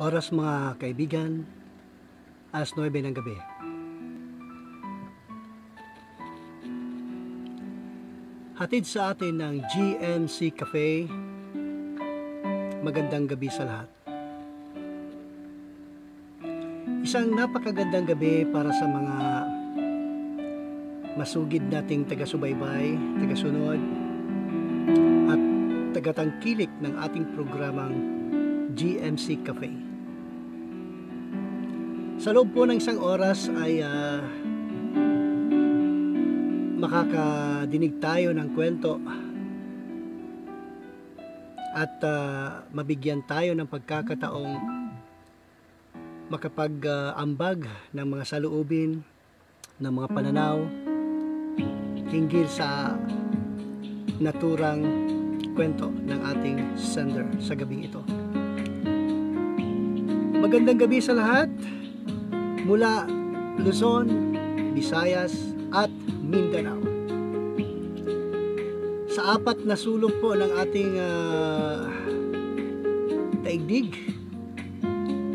Oras mga kaibigan, alas 9 ng gabi. Hatid sa atin ng GMC Cafe. Magandang gabi sa lahat. Isang napakagandang gabi para sa mga masugid nating taga-subaybay, taga-sunod, at tagatangkilik ng ating programang GMC Cafe. Sa loob po ng isang oras ay makakadinig tayo ng kwento at mabigyan tayo ng pagkakataong makapag-ambag ng mga saloobin, ng mga pananaw hinggil sa naturang kwento ng ating sender sa gabing ito. Magandang gabi sa lahat mula Luzon, Visayas at Mindanao. Sa apat na sulok po ng ating daigdig,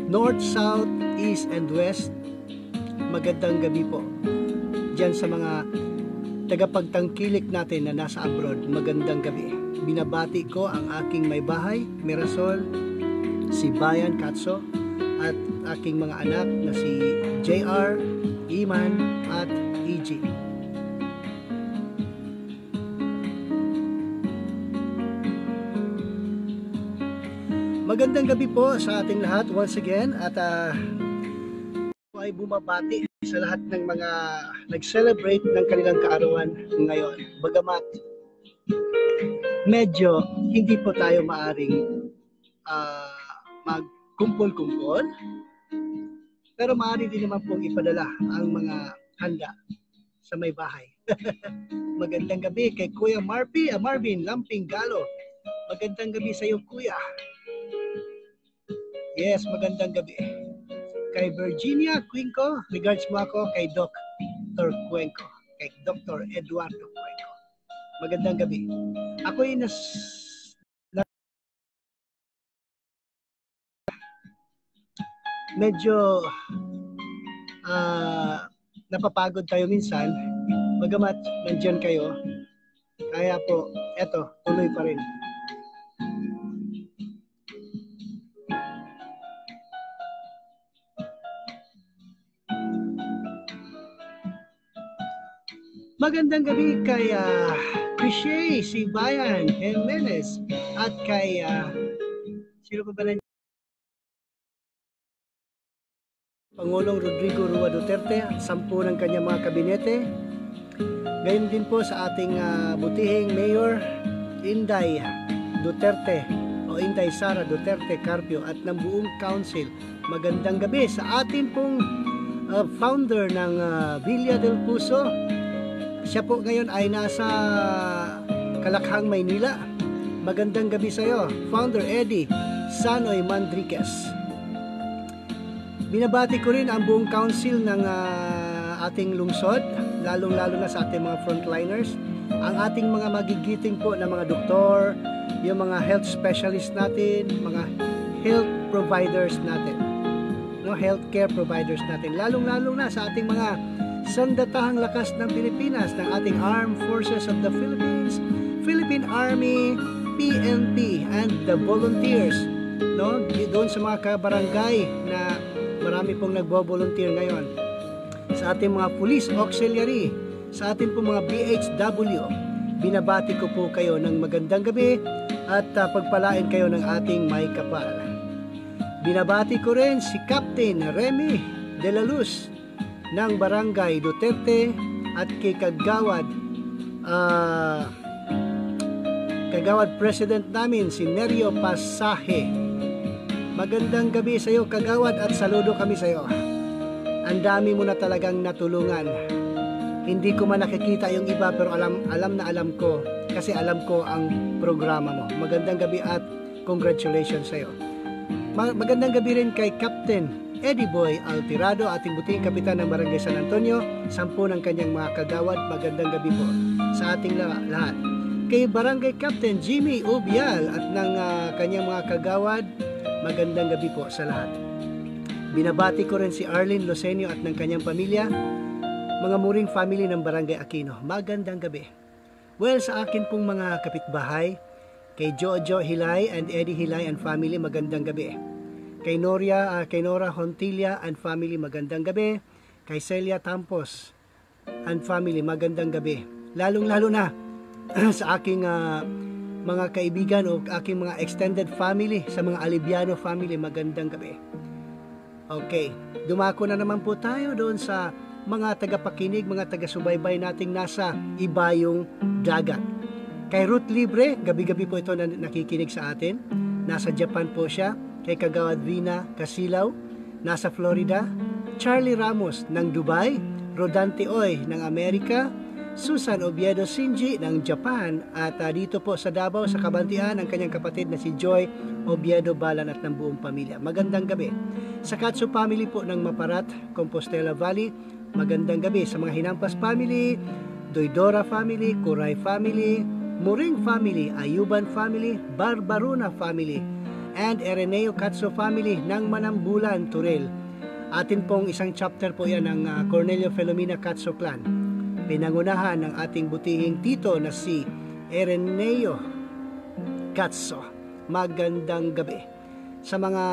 North, South, East, and West, magandang gabi po. Diyan sa mga tagapagtangkilik natin na nasa abroad, magandang gabi. Binabati ko ang aking may bahay, Mirasol, si Bayan Katso, at aking mga anak na si JR, Iman, at EG. Magandang gabi po sa ating lahat once again, at ay bumabati sa lahat ng mga nag-celebrate ng kanilang kaarawan ngayon. Bagamat medyo hindi po tayo maaring magkumpol-kumpol, pero maaari din naman pong ipadala ang mga handa sa may bahay. Magandang gabi kay Kuya Marvin Lamping Galo. Magandang gabi sa iyo, Kuya. Yes, magandang gabi. Kay Virginia Cuenco, regards mo ako kay Dr. Cuenco, kay Dr. Eduardo Cuenco. Magandang gabi. Ako'y medyo napapagod tayo minsan, bagamat nandyan kayo, kaya po, eto, tuloy pa rin. Magandang gabi kay Krishay, si Bayan Jimenez, at kay sino pa ba na Pangulong Rodrigo Roa Duterte at 10 ng kanyang mga kabinete. Gayon din po sa ating butihing Mayor Inday Duterte o Inday Sara Duterte Carpio at ng buong council. Magandang gabi sa ating pong founder ng Villa del Puso. Siya po ngayon ay nasa Kalakhang, Maynila. Magandang gabi sa iyo, Founder Eddie Sanoy Mandriquez. Binabati ko rin ang buong council ng ating lungsod, lalong-lalo na sa ating mga frontliners, ang ating mga magigiting po na mga doktor, yung mga health specialist natin, mga health providers natin, no, healthcare providers natin, lalong-lalo na sa ating mga sandatahang lakas ng Pilipinas, ng ating Armed Forces of the Philippines, Philippine Army, PNP, and the volunteers, no? Doon sa mga kabarangay na marami pong nagbo-volunteer ngayon, sa ating mga police auxiliary, sa ating pong mga BHW, binabati ko po kayo ng magandang gabi at pagpalain kayo ng ating may kapal. Binabati ko rin si Captain Remy De La Luz ng Barangay Duterte at kay Kagawad President namin si Nerio Pasaje. Magandang gabi sa iyo, Kagawad, at saludo kami sa iyo. Ang dami mo na talagang natulungan. Hindi ko man nakikita yung iba, pero alam na alam ko, kasi alam ko ang programa mo. Magandang gabi at congratulations sa iyo. Magandang gabi rin kay Captain Eddie Boy Altirado, ating butihing kapitan ng Barangay San Antonio, 10 ng kanyang mga kagawad. Magandang gabi po sa ating lahat. Kay Barangay Captain Jimmy Ubial at ng kanyang mga kagawad, Magandang gabi po sa lahat. Binabati ko rin si Arlene Losenio at ng kanyang pamilya, mga muring family ng Barangay Aquino. Magandang gabi. Well, sa akin pong mga kapitbahay, kay Jojo Hilay and Eddie Hilay and family, magandang gabi. Kay Nora Hontilla and family, magandang gabi. Kay Celia Tampos and family, magandang gabi. Lalong-lalo na sa aking mga kaibigan o aking mga extended family, sa mga Alibiano family, magandang gabi. Okay, dumako na naman po tayo doon sa mga tagapakinig, mga taga-subaybay nating nasa ibayong dagat. Kay Ruth Libre, gabi-gabi po ito na nakikinig sa atin. Nasa Japan po siya. Kay Kagawad Vina Casilaw, nasa Florida. Charlie Ramos ng Dubai. Rodante Oy ng Amerika. Susan Oviedo Sinji ng Japan, at dito po sa Davao sa Kabantian ang kanyang kapatid na si Joy Oviedo Balan at ng buong pamilya. Magandang gabi. Sa Katsu family po ng Maparat, Compostela Valley, magandang gabi. Sa mga Hinampas family, Doydora family, Kuray family, Muring family, Ayuban family, Barbaruna family, and Ereneo Katsu family ng Manambulan, Turel. Atin pong isang chapter po yan ng Cornelio Filomena Katsu clan. Pinangunahan ng ating butihing tito na si Ereneo Katso. Magandang gabi. Sa mga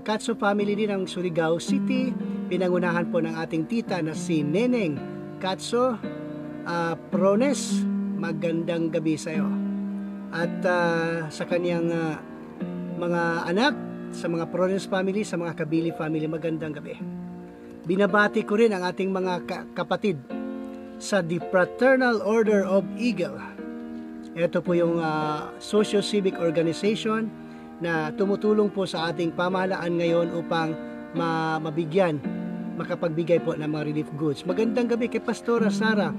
Katso family din ng Surigao City, pinangunahan po ng ating tita na si Neneng Katso Prones. Magandang gabi sa iyo. At sa kanyang mga anak, sa mga Prones family, sa mga Kabili family, magandang gabi. Binabati ko rin ang ating mga kapatid sa The Fraternal Order of Eagle. Ito po yung socio-civic organization na tumutulong po sa ating pamahalaan ngayon upang makapagbigay po ng mga relief goods. Magandang gabi kay Pastora Sara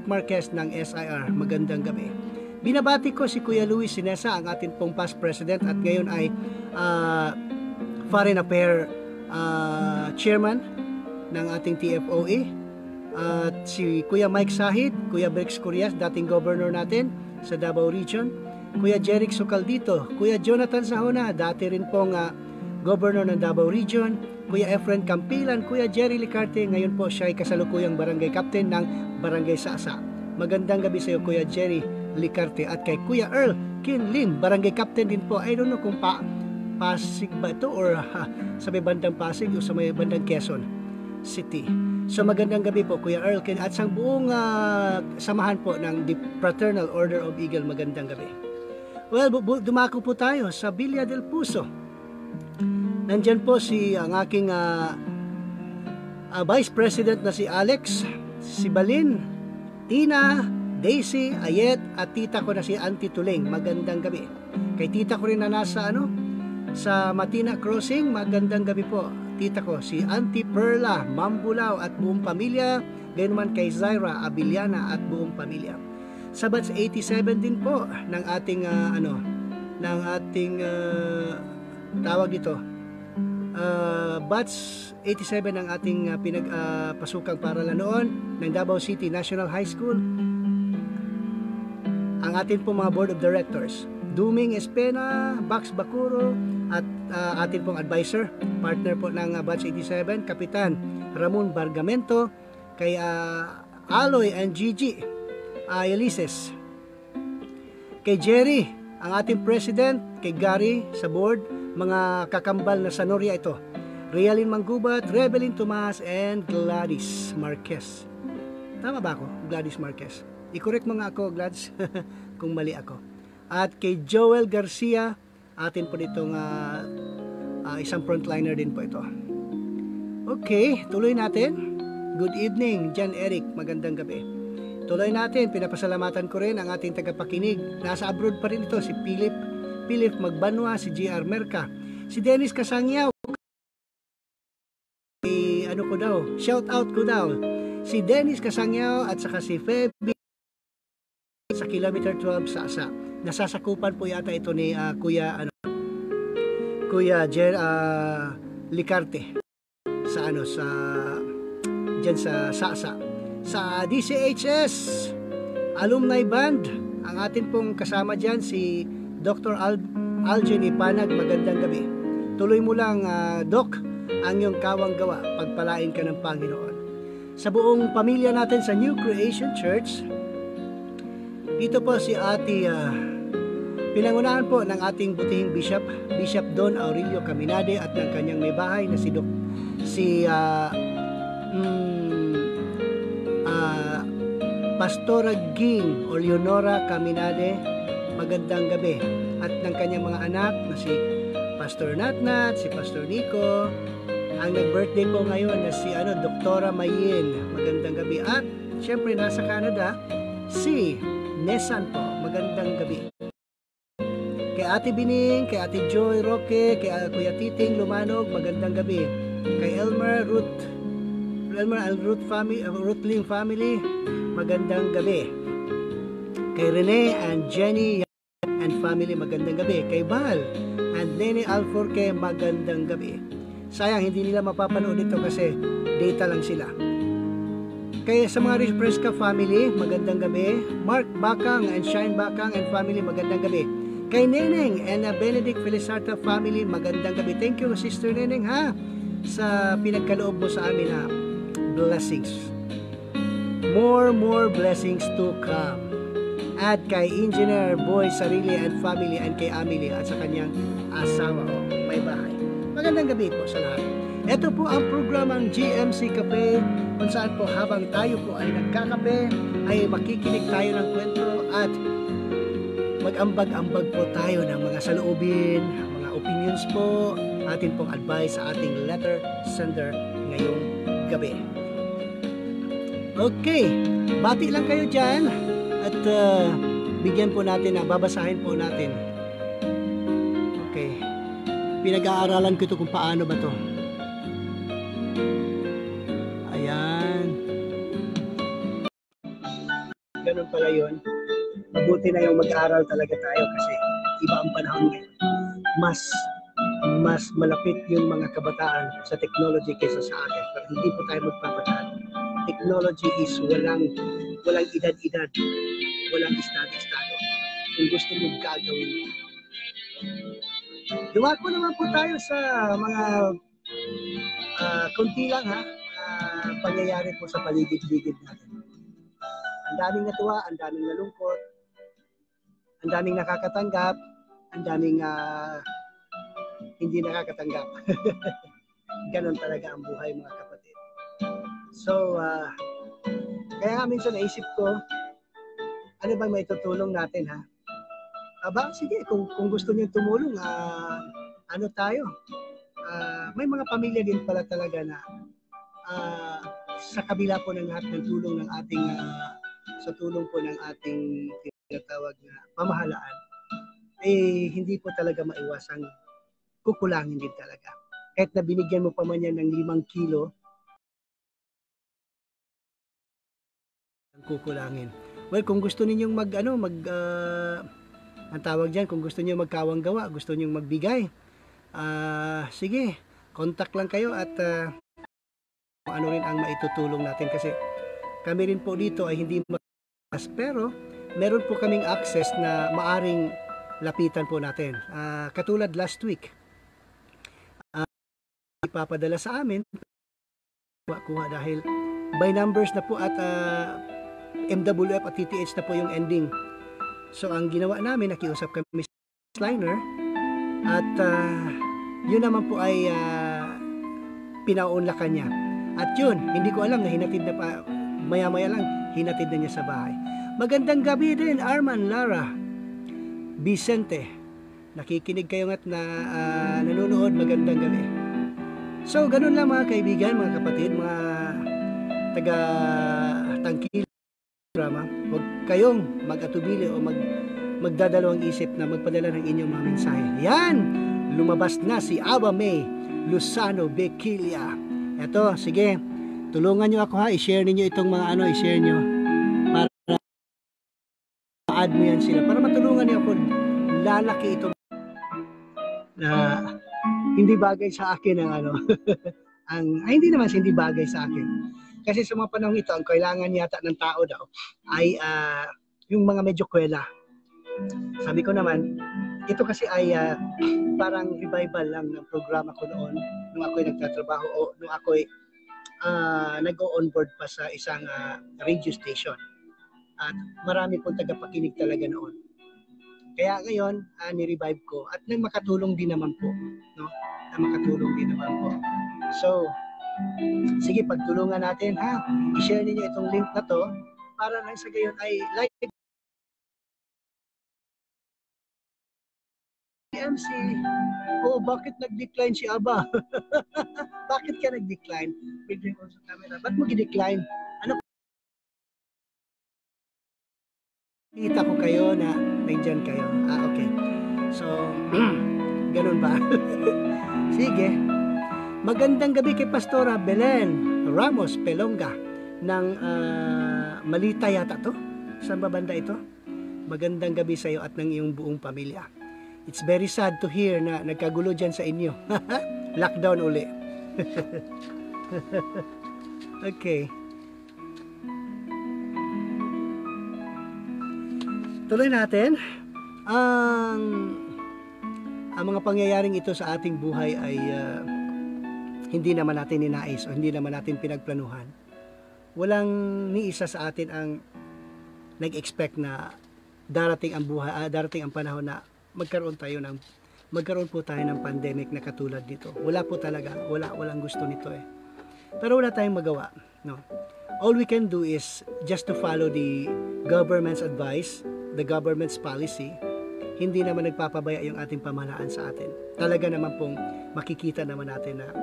Marquez ng SIR. Magandang gabi. Binabati ko si Kuya Luis Sinesa, ang ating pong past president at ngayon ay Foreign Affairs Chairman ng ating TFOA, at si Kuya Mike Sahid, Kuya Brex Curias, dating governor natin sa Davao Region, Kuya Jeric Socaldito, Kuya Jonathan Sahona, dati rin pong governor ng Davao Region, Kuya Efren Campilan, Kuya Jerry Licarte, ngayon po siya ay kasalukuyang barangay captain ng Barangay Sasa. Magandang gabi sa iyo, Kuya Jerry Licarte, at kay Kuya Earl Kinlin, barangay captain din po. I don't know kung Pasig ba ito or sa may bandang Pasig o sa may bandang Quezon City. So magandang gabi po Kuya Earl Ken at sa buong samahan po ng The Fraternal Order of Eagle. Magandang gabi. Well, dumako po tayo sa Villa del Puso. Nandyan po ang aking Vice President na si Alex, si Balin, Tina, Daisy, Ayet, at tita ko na si Auntie Tuleng. Magandang gabi. Kay tita ko rin na nasa sa Matina Crossing, magandang gabi po. Tita ko, si Auntie Perla, Mambulaw at buong pamilya, gayon man kay Zaira Abiliana at buong pamilya. Sa batch 87 din po ng ating tawag dito, batch 87 ng ating pinagpasukang paralan noon ng Davao City National High School. Ang atin po mga Board of Directors, Duming Espena, Bax Bakuro, at atin pong advisor, partner po ng batch 87, Kapitan Ramon Bargamento, kay Aloy and Gigi Elises, kay Jerry, ang ating president, kay Gary sa board, mga kakambal na Sanoria ito, Realin Manggubat, Rebelin Tomas, and Gladys Marquez. Tama ba ako? Gladys Marquez. I-correct mo nga ako, Glads, kung mali ako. At kay Joel Garcia, atin po ditong isang frontliner din po ito. Okay, tuloy natin. Good evening, John Eric, magandang gabi. Tuloy natin, pinapasalamatan ko rin ang ating tagapakinig. Nasa abroad pa rin ito, si Philip Magbanwa, si JR Merca, si Dennis Kasangyaw, shout out ko daw, si Dennis Kasangyaw at saka si Feby sa Kilometer 12 Sasa. Nasasakupan po yata ito ni Kuya Licarte sa diyan sa Sasa. Sa DCHS Alumni Band, ang atin pong kasama diyan si Dr. Aljen Ipanag, magandang gabi. Tuloy mo lang, Doc, ang iyong kawang gawa. Pagpalain ka ng Panginoon. Sa buong pamilya natin sa New Creation Church, dito po si Ate, pinangunahan po ng ating butihing Bishop Don Aurelio Caminade at ng kanyang may bahay na Pastora Ging o Leonora Caminade, magandang gabi. At ng kanyang mga anak na si Pastor Natnat, si Pastor Nico, ang nag-birthday po ngayon na si Doktora Mayin, magandang gabi. At syempre nasa Canada, si Nesan po, magandang gabi. Kay Ate Bining, kay Ate Joy Roque, kay Kuya Titing Lumanog, magandang gabi. Kay Elmer and Ruth Lim family, magandang gabi. Kay Rene and Jenny and family, magandang gabi. Kay Val and Nene Alforque, magandang gabi. Sayang hindi nila mapapanood ito kasi data lang sila. Kaya sa mga Refresca family, magandang gabi. Mark Bakang and Shine Bakang and family, magandang gabi. Kay Neneng and Benedict Felizarta family, magandang gabi. Thank you, Sister Neneng, ha, sa pinagkaloob mo sa amin na blessings. More blessings to come. At kay Engineer Boy Sarili and family and kay Amelie at sa kanyang asawa o may bahay. Magandang gabi po sa lahat. Ito po ang programang GMC Cafe kung saan po habang tayo po ay nagkakape ay makikinig tayo ng kwento at mag-ambag-ambag po tayo ng mga saloobin, mga opinions po, atin pong advice sa ating letter sender ngayong gabi. Okay, bati lang kayo dyan at bigyan po natin, babasahin po natin. Okay, pinag-aaralan ko ito kung paano ba to. Ayan. Ganun pala yun. Mabuti na yung mag-aaral talaga tayo kasi iba ang panahon ngayon. Mas malapit yung mga kabataan sa technology kaysa sa atin. Pero hindi po tayo magpapataan. Technology is walang edad-edad, walang estado-estado. Kung gusto mo gagawin mo. Dumako naman po tayo sa mga konti lang pangyayari po sa paligid-ligid natin. Ang daming natuwa, ang daming nalungkot, ang daming nakakatanggap, ang daming hindi nakakatanggap. Ganon talaga ang buhay, mga kapatid. So, kaya nga minsan naisip ko, ano ba may tutulong natin, ha? Sige, kung gusto niyo tumulong, ano tayo? May mga pamilya din pala talaga na sa kabila po ng lahat ng tulong ng ating sa tulong po ng ating tinatawag na pamahalaan, hindi po talaga maiwasang kukulangin din talaga. Kahit na binigyan mo pa man yan ng 5 kilo, kukulangin. Well, kung gusto ninyong ang tawag dyan, kung gusto niyo magkawang gawa, gusto niyo magbigay, sige, contact lang kayo at ano rin ang maitutulong natin kasi kami rin po dito ay hindi pero meron po kaming access na maaring lapitan po natin. Katulad last week, ipapadala sa amin, kuha dahil by numbers na po at MWF at TTH na po yung ending. So ang ginawa namin, nakiusap kami sa liner at yun naman po ay pinaunlakan niya. At yun, hindi ko alam na hinatid na pa, maya-maya lang, hinatid na niya sa bahay. Magandang gabi din, Arman, Lara, Vicente. Nakikinig kayo nga't na nanonood, magandang gabi. So, ganun lang mga kaibigan, mga kapatid, mga taga-tangkil drama. Huwag kayong mag-atubili o magdadalawang isip na magpadala ng inyong mga mensahe. Yan! Lumabas na si Ava May Luzano Bequilia. Eto, sige, tulungan nyo ako, ha, i-share niyo itong mga i-share nyo para ma-add mo yan sila, para matulungan niyo ako. Lalaki itong na hindi bagay sa akin ang hindi naman hindi bagay sa akin. Kasi sa mga panahon ito, ang kailangan yata ng tao daw ay yung mga medyo kwela. Sabi ko naman, ito kasi ay parang revival lang ng programa ko noon nung ako'y nagtatrabaho o nung ako'y nag-o-onboard pa sa isang radio station. At marami pong tagapakinig talaga noon. Kaya ngayon, ni-revive ko at nang makatulong din naman po, no? Na makatulong din naman po. So, sige, pagtulungan natin ha. I-share niyo itong link na to para lang sa gayon ay like MC. Oh, bakit nag-decline si Aba? Bakit ka nag-decline? Ba't mo gi-decline? Ano? Kita ko kayo na nandyan kayo. Okay. So, ganun ba? Sige. Magandang gabi kay Pastora Belen Ramos Pelonga ng Malita yata to? Saan ba banda ito? Magandang gabi sa iyo at ng iyong buong pamilya. It's very sad to hear na nagkagulo dyan sa inyo. Lockdown uli. Okay. Tuloy natin. Ang mga pangyayaring ito sa ating buhay ay hindi naman natin ninais o hindi naman natin pinagplanuhan. Walang ni isa sa atin ang nag-expect na darating ang buhay, darating ang panahon na magkaroon po tayo ng pandemic na katulad nito. Wala po talaga, walang gusto nito eh. Pero wala tayong magawa, no. All we can do is just to follow the government's advice, the government's policy. Hindi naman nagpapabaya yung ating pamahalaan sa atin. Talaga naman pong makikita naman natin na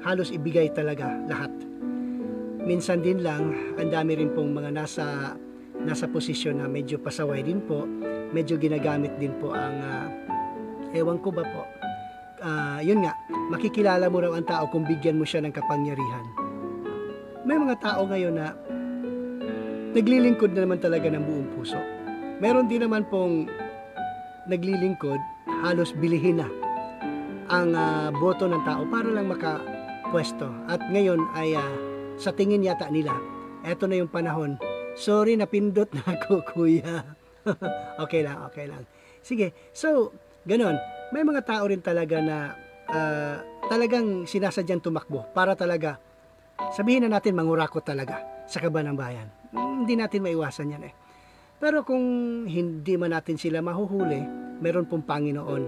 halos ibigay talaga lahat. Minsan din lang, ang dami rin pong mga nasa posisyon na medyo pasaway din po, medyo ginagamit din po ang ewan ko ba po. Yun nga, makikilala mo raw ang tao kung bigyan mo siya ng kapangyarihan. May mga tao ngayon na naglilingkod na naman talaga ng buong puso. Meron din naman pong naglilingkod, halos bilihin na ang boto ng tao para lang makapwesto. At ngayon ay sa tingin yata nila, eto na yung panahon. Sorry, napindot na ako, kuya. Okay lang. Sige, so, ganun. May mga tao rin talaga na talagang sinasadyang tumakbo para talaga, sabihin na natin, mangurakot talaga sa kaban ng bayan. Hindi natin maiwasan yan eh. Pero kung hindi man natin sila mahuhuli, meron pong Panginoon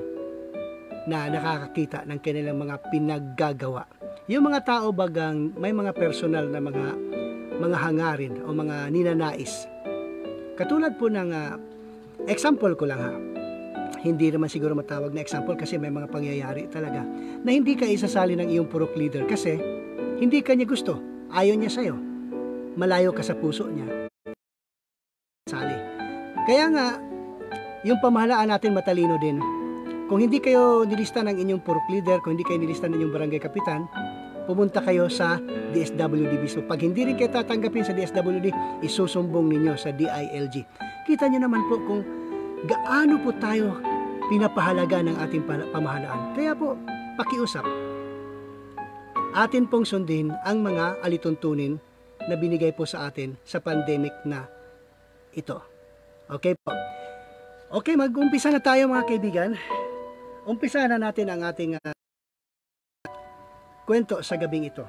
na nakakakita ng kanilang mga pinaggagawa. Yung mga tao bagang may mga personal na mga hangarin o mga ninanais. Katulad po ng example ko lang ha. Hindi naman siguro matawag na example kasi may mga pangyayari talaga na hindi ka isasali ng iyong purok leader kasi hindi ka niya gusto. Ayaw niya sa'yo. Malayo ka sa puso niya. Sali. Kaya nga, yung pamahalaan natin matalino din. Kung hindi kayo nilista ng inyong purok leader, kung hindi kayo nilista ng inyong barangay kapitan, pumunta kayo sa DSWD. So, pag hindi rin kayo tatanggapin sa DSWD, isusumbong ninyo sa DILG. Kita nyo naman po kung gaano po tayo pinapahalaga ng ating pamahalaan. Kaya po, pakiusap. Atin pong sundin ang mga alituntunin na binigay po sa atin sa pandemic na ito. Okay po. Okay, mag-umpisa na tayo mga kaibigan. Umpisa na natin ang ating kwento sa gabing ito.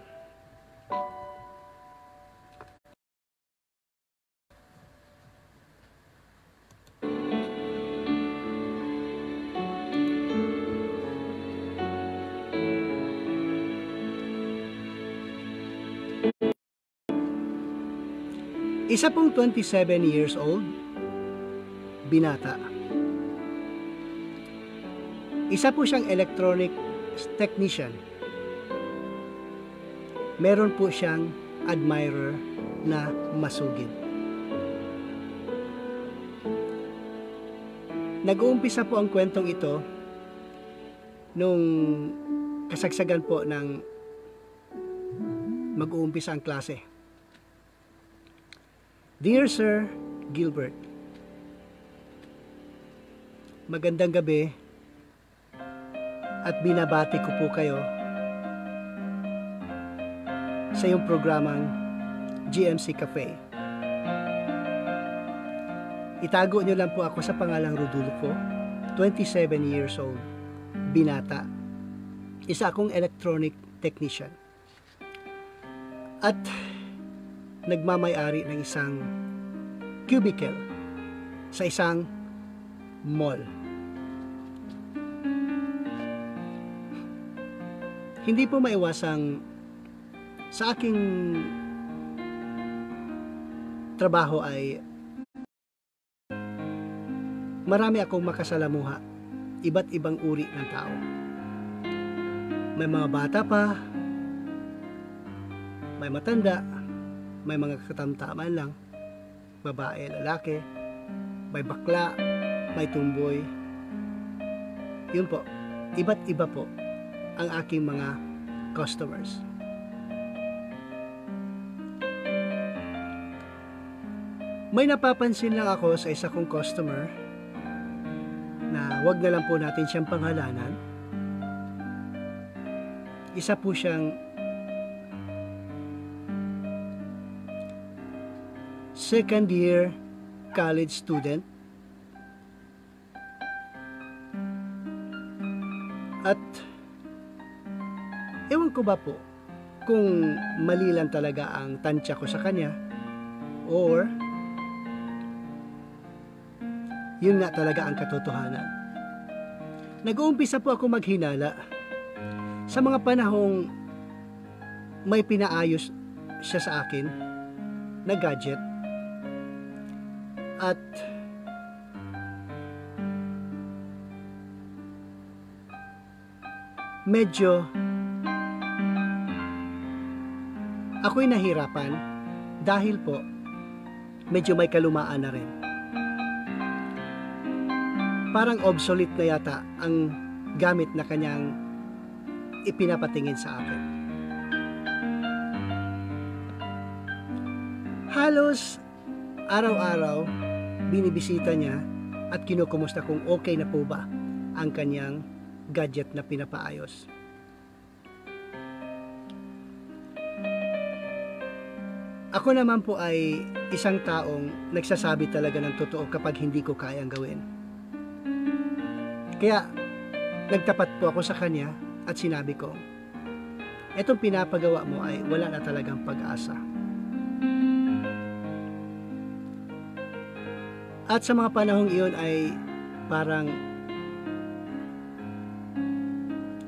Isa pong 27 years old, binata. Isa po siyang electronic technician. Meron po siyang admirer na masugid. Nag-uumpisa po ang kwentong ito nung kasagsagan po ng mag-uumpisa ang klase. Dear Sir Gilbert, magandang gabi at binabati ko po kayo sa iyong programang GMC Cafe. Itago niyo lang po ako sa pangalang Rodolfo 27 years old, binata. Isa akong electronic technician. At nagmamay-ari ng isang cubicle sa isang mall. Hindi po maiwasang sa aking trabaho ay marami akong makasalamuha, iba't ibang uri ng tao. May mga bata pa, may matanda, may mga katamtaman lang, babae, lalaki, may bakla, may tumboy. Yun po, iba't iba po ang aking mga customers. May napapansin lang ako sa isa kong customer na wag na lang po natin siyang panghalanan. Isa po siyang second year college student at ewan ko ba po kung mali lang talaga ang tansya ko sa kanya or yun nga talaga ang katotohanan. Nag-uumpisa po ako maghinala sa mga panahong may pinaayos siya sa akin na gadget at medyo ako'y nahirapan dahil po medyo may kalumaan na rin. Parang obsolete na yata ang gamit na kanyang ipinapatingin sa akin. Halos araw-araw binibisita niya at kinukumusta kung okay na po ba ang kanyang gadget na pinapaayos. Ako naman po ay isang taong nagsasabi talaga ng totoo kapag hindi ko kayang gawin. Kaya nagtapat po ako sa kanya at sinabi ko, etong pinapagawa mo ay wala na talagang pag-asa. At sa mga panahong iyon ay parang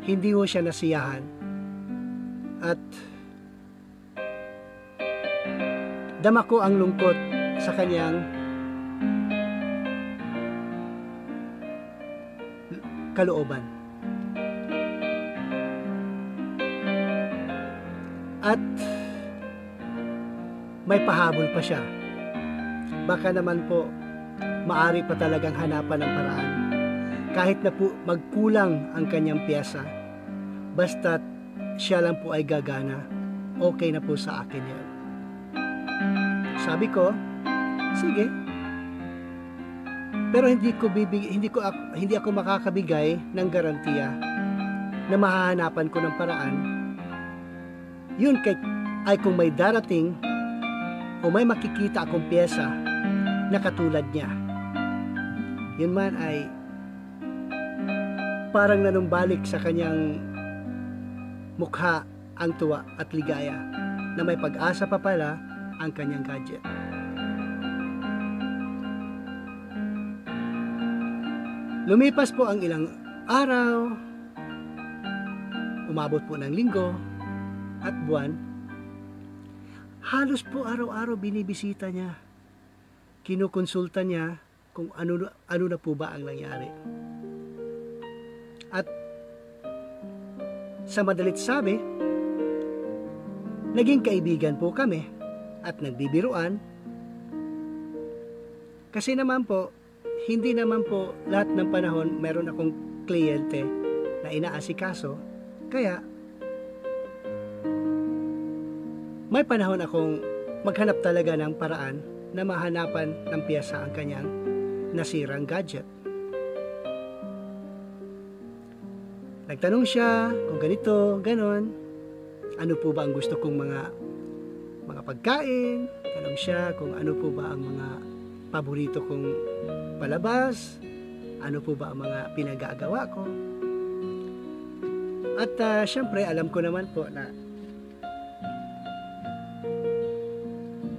hindi ko siya nasiyahan at dama ko ang lungkot sa kanyang kalooban. At may pahabol pa siya. Baka naman po maari pa talagang hanapan ng paraan. Kahit na po magkulang ang kanyang piyesa, basta't siya lang po ay gagana, okay na po sa akin yan. Sabi ko, sige. Pero hindi ako makakabigay ng garantiya na mahahanapan ko ng paraan. Yun ay kung may darating o may makikita akong piyesa na katulad niya. Yun man ay parang nanumbalik sa kanyang mukha ang tuwa at ligaya na may pag-asa pa pala ang kanyang gadget. Lumipas po ang ilang araw, umabot po ng linggo at buwan. Halos po araw-araw binibisita niya. Kinukonsulta niya kung ano na po ba ang nangyari. At sa madalit sabi, naging kaibigan po kami at nagbibiruan. Kasi naman po, hindi naman po lahat ng panahon meron akong kliyente na inaasikaso. Kaya, may panahon akong maghanap talaga ng paraan na mahanapan ng piyesa ang kanyang nasirang gadget. Nagtanong siya kung ganito, ganon. Ano po ba ang gusto kong mga pagkain? Tanong siya kung ano po ba ang mga paborito kong palabas ano po ba ang mga pinagagawa ko. At syempre, alam ko naman po na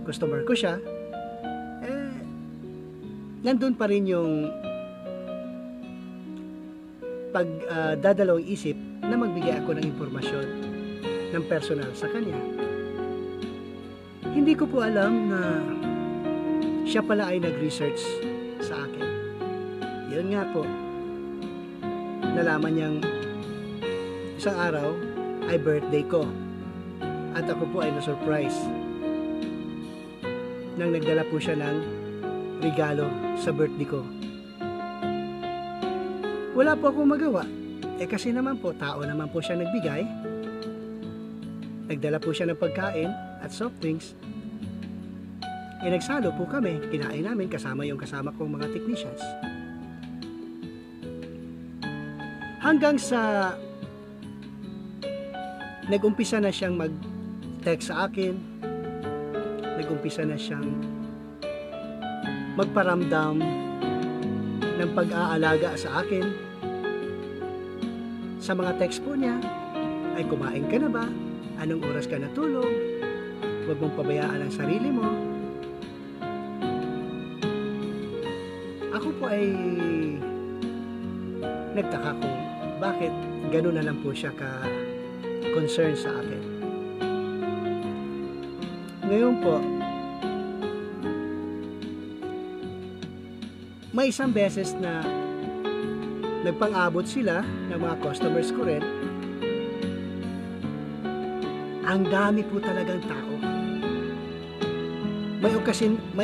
customer ko siya, nandun pa rin yung pagdadalawang isip na magbigay ako ng impormasyon ng personal sa kanya. Hindi ko po alam na siya pala ay nag-research sa akin. Yun nga po, nalaman niyang isang araw ay birthday ko at ako po ay na-surprise nang nagdala po siya ng regalo sa birthday ko. Wala po akong magawa. Kasi naman po, tao naman po siya nagbigay. Nagdala po siya ng pagkain at soft drinks. Nagsalo po kami. Kinain namin kasama yung kasama kong mga technicians. Hanggang sa nag-umpisa na siyang mag-text sa akin. Nag-umpisa na siyang magparamdam ng pag-aalaga sa akin. Sa mga text po niya, ay kumain ka na ba? Anong oras ka natulog? Huwag mong pabayaan ang sarili mo. Ako po ay nagtaka kung bakit gano'n na lang po siya ka-concern sa akin. Ngayon po, may isang beses na nagpang-abot sila ng mga customers ko rin. Ang dami po talagang tao. May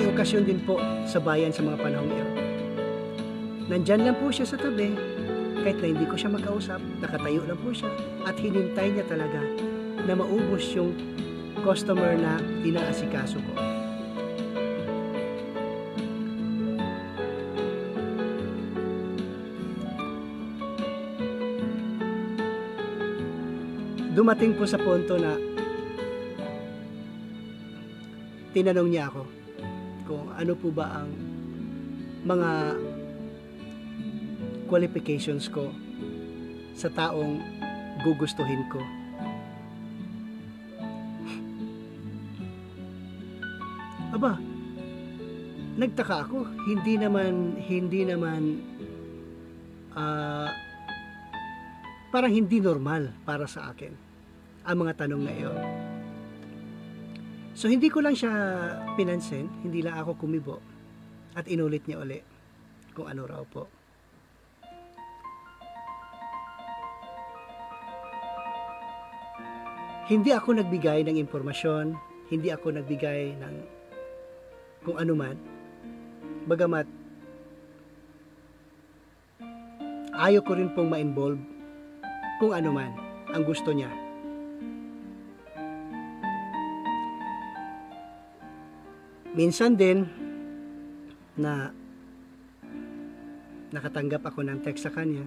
okasyon din po sa bayan sa mga panahong iyon. Nandyan lang po siya sa tabi, kahit na hindi ko siya makausap, nakatayo lang po siya at hinintay niya talaga na maubos yung customer na inaasikaso ko. Dumating po sa punto na tinanong niya ako kung ano po ba ang mga qualifications ko sa taong gugustuhin ko. Aba, nagtaka ako. Hindi naman parang hindi normal para sa akin ang mga tanong na iyon. So hindi ko lang siya pinansin, hindi lang ako kumibo at inulit niya uli kung ano raw po. Hindi ako nagbigay ng impormasyon, hindi ako nagbigay ng kung ano man, bagamat ayaw ko rin pong ma-involve kung ano man ang gusto niya. Minsan din na nakatanggap ako ng text sa kanya,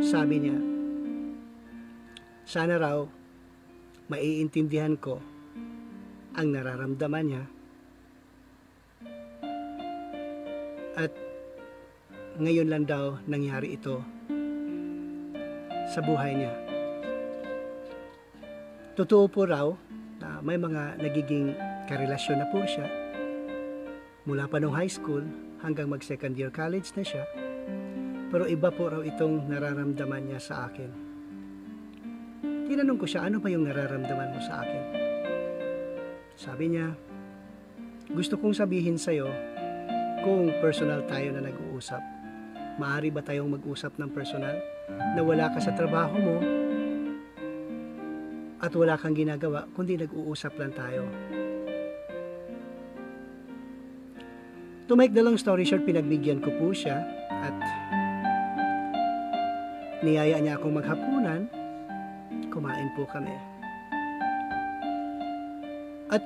sabi niya, sana raw maiintindihan ko ang nararamdaman niya at ngayon lang daw nangyari ito sa buhay niya. Totoo po raw na may mga nagiging karelasyon na po siya mula pa nung high school hanggang mag second year college na siya, pero iba po raw itong nararamdaman niya sa akin. Tinanong ko siya, ano ba yung nararamdaman mo sa akin? Sabi niya, gusto kong sabihin sa'yo kung personal tayo na nag-uusap. Maaari ba tayong mag-usap ng personal na wala ka sa trabaho mo at wala kang ginagawa kundi nag-uusap lang tayo? To make the long story short, pinagbigyan ko po siya at niyaya niya akong maghapunan. Kumain po kami. At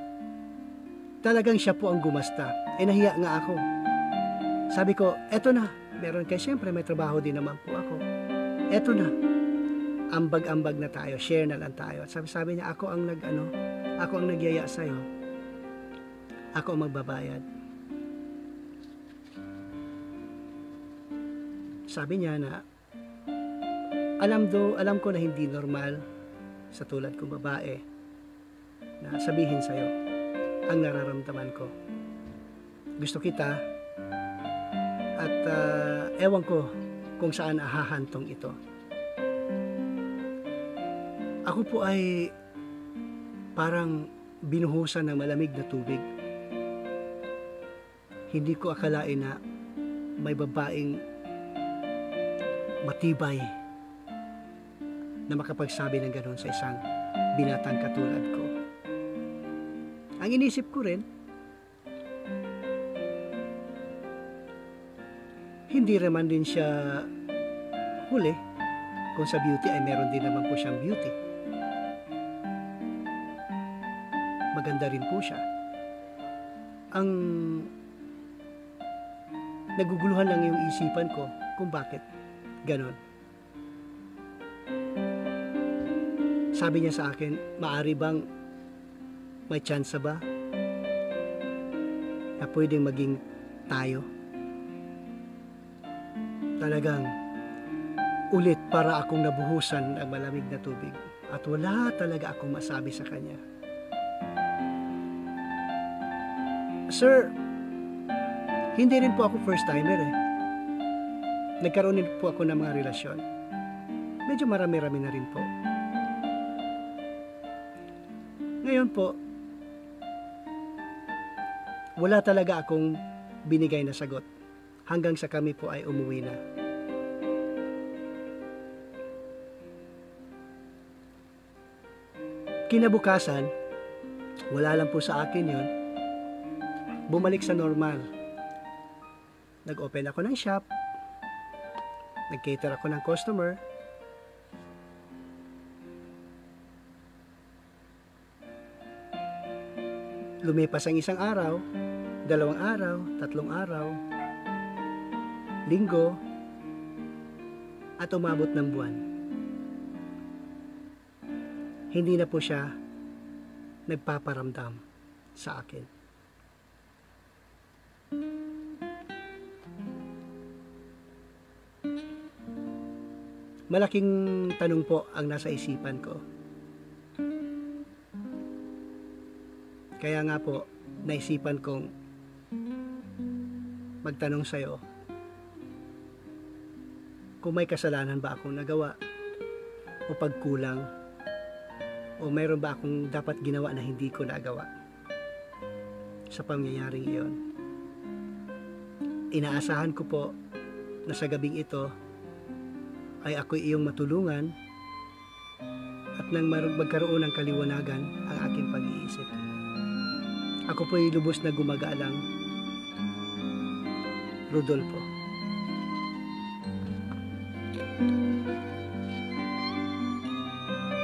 talagang siya po ang gumasta. Nahiya nga ako. Sabi ko, eto na. Meron kayo, siyempre may trabaho din naman po ako. Eto na. Ambag-ambag na tayo. Share na lang tayo. At sabi niya, ako ang nagyaya sa'yo. Ako ang magbabayad. Sabi niya na alam ko na hindi normal sa tulad kong babae na sabihin sa'yo ang nararamdaman ko. Gusto kita at ewan ko kung saan ahahantong ito. Ako po ay parang binuhusan ng malamig na tubig. Hindi ko akalain na may babaeng matibay na makapagsabi ng gano'n sa isang binatang katulad ko. Ang inisip ko rin, hindi naman din siya huli kung sa beauty ay meron din naman po siyang beauty. Maganda rin po siya. Ang naguguluhan lang yung isipan ko kung bakit ganon. Sabi niya sa akin, maari bang may chance ba na pwedeng maging tayo? Talagang ulit para akong nabuhusan ng malamig na tubig at wala talaga akong masabi sa kanya. Sir, hindi rin po ako first timer eh. Nagkaroon din po ako ng mga relasyon. Medyo marami-rami na rin po. Ngayon po, wala talaga akong binigay na sagot hanggang sa kami po ay umuwi na. Kinabukasan, wala lang po sa akin yon. Bumalik sa normal. Nag-open ako ng shop. Nag-cater ako ng customer. Lumipas ang isang araw, 2 araw, 3 araw, linggo, at umabot ng buwan. Hindi na po siya nagpaparamdam sa akin. Malaking tanong po ang nasa isipan ko. Kaya nga po, naisipan kong magtanong sa'yo kung may kasalanan ba akong nagawa o pagkulang o mayroon ba akong dapat ginawa na hindi ko nagawa sa pangyayaring iyon. Inaasahan ko po na sa gabing ito ay ako'y iyong matulungan at nang magkaroon ng kaliwanagan ang aking pag-iisip. Ako po'y lubos na gumagaalang Rodolfo.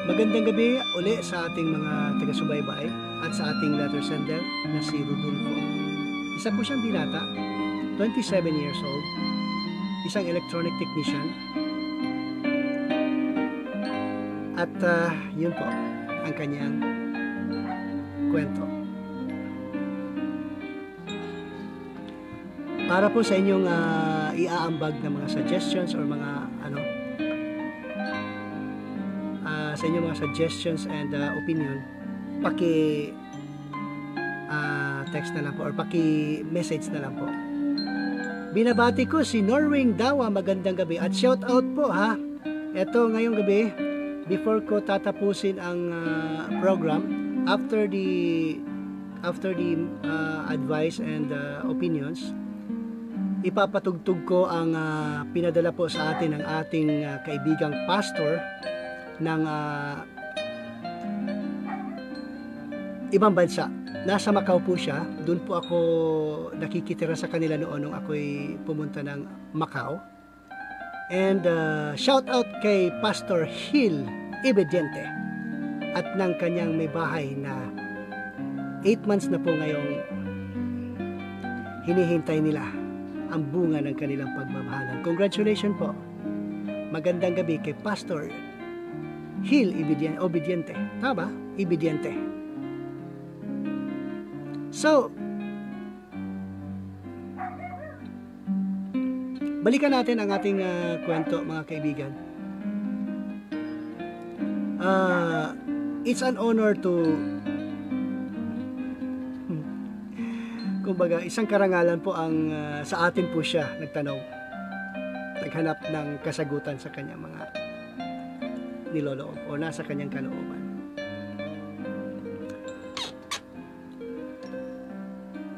Magandang gabi uli sa ating mga taga-subaybay at sa ating letter sender na si Rodolfo. Isa po siyang binata, 27 years old, isang electronic technician. At yun po ang kanyang kwento. Para po sa inyong iaambag na mga suggestions or mga sa inyong mga suggestions and opinion, paki text na lang po or paki message na lang po. Binabati ko si Norwing Dawa, magandang gabi at shout out po ha. Ito ngayong gabi, before ko tatapusin ang program, after the advice and opinions, ipapatugtog ko ang pinadala po sa atin ng ating kaibigang pastor ng ibang bansa. Nasa Macau po siya. Doon po ako nakikitira sa kanila noon nung ako'y pumunta ng Macau. And shout out kay Pastor Hill Ibediente at ng kanyang may bahay na 8 months na po ngayong hinihintay nila ang bunga ng kanilang pagmamahalan. Congratulations po. Magandang gabi kay Pastor Hill Obediente. Tama? Ibediente. balikan natin ang ating kwento, mga kaibigan. It's an honor to kumbaga, isang karangalan po ang sa atin po siya nagtanong, naghanap ng kasagutan sa kanyang mga niloloob o nasa kanyang kalooban.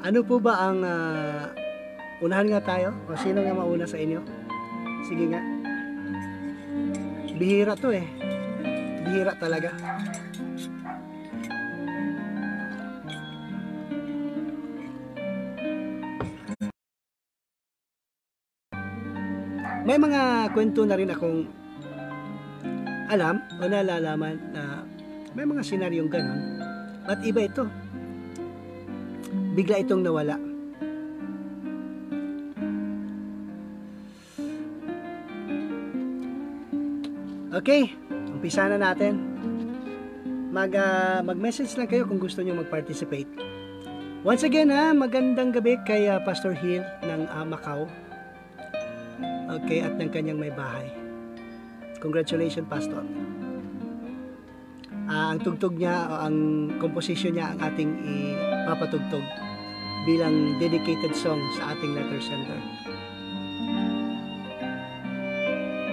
Ano po ba ang unahan nga tayo? O sino nga mauna sa inyo? Sige nga. Bihira to eh. Bihira talaga. May mga kwento na rin akong alam o nalalaman na may mga senaryong ganon. At iba ito. Bigla itong nawala. Okay, umpisa na natin. Mag-message lang kayo kung gusto nyo mag-participate. Once again magandang gabi kay Pastor Hill ng Macau. Okay, at ng kanyang may bahay. Congratulations, Pastor. Ang tugtog niya, ang composition niya ang ating ipapatugtog bilang dedicated song sa ating letter sender.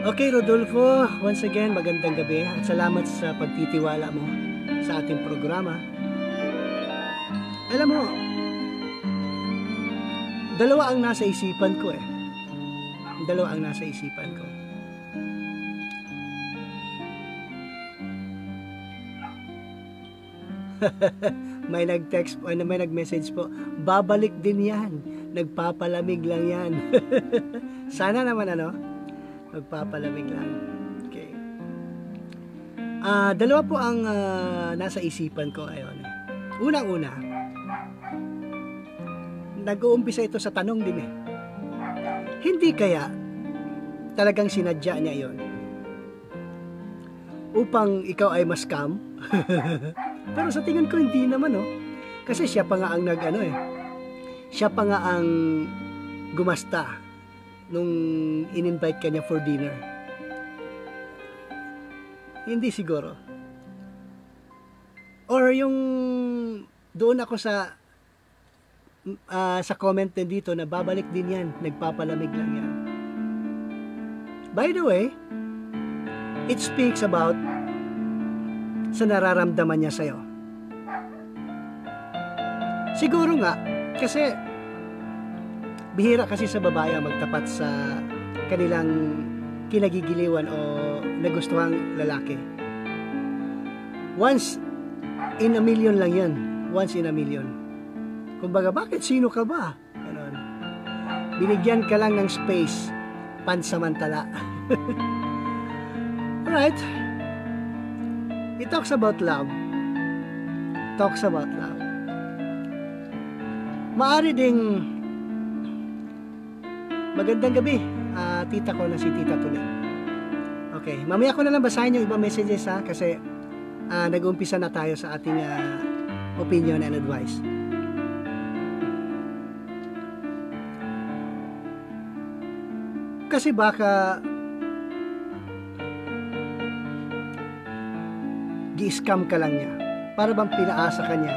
Okay, Rodolfo, once again, magandang gabi at salamat sa pagtitiwala mo sa ating programa. Alam mo, dalawa ang nasa isipan ko eh. Dalawa ang nasa isipan ko. May nag-text po, may nag-message po, babalik din yan, nagpapalamig lang yan. Sana naman nagpapalamig lang. Okay. Dalawa po ang nasa isipan ko ngayon. Unang-una, nag-uumpisa ito sa tanong din eh. Hindi kaya talagang sinadya niya yon upang ikaw ay ma-scam? Pero sa tingin ko hindi naman kasi siya pa nga ang siya pa nga ang gumasta nung in-invite ka niya for dinner. Hindi siguro. Or yung doon ako sa comment din dito na babalik din yan, nagpapalamig lang yan. By the way, it speaks about sa nararamdaman niya sa'yo. Siguro nga, kasi bihira kasi sa babae magtapat sa kanilang kinagigiliwan o nagustuhang lalaki. Once in a million lang yan. Once in a million. Kumbaga, bakit sino ka ba? Ganon. Binigyan ka lang ng space, pansamantala. Alright. It talks about love. Talks about love. Maari ding magandang gabi, tita ko na si Tita Tuli. Okay, mamaya ko na lang basahin yung ibang messages kasi nag-umpisa na tayo sa ating opinion and advice. Kasi baka gi-scam ka lang niya. Para bang pinaasa ka niya.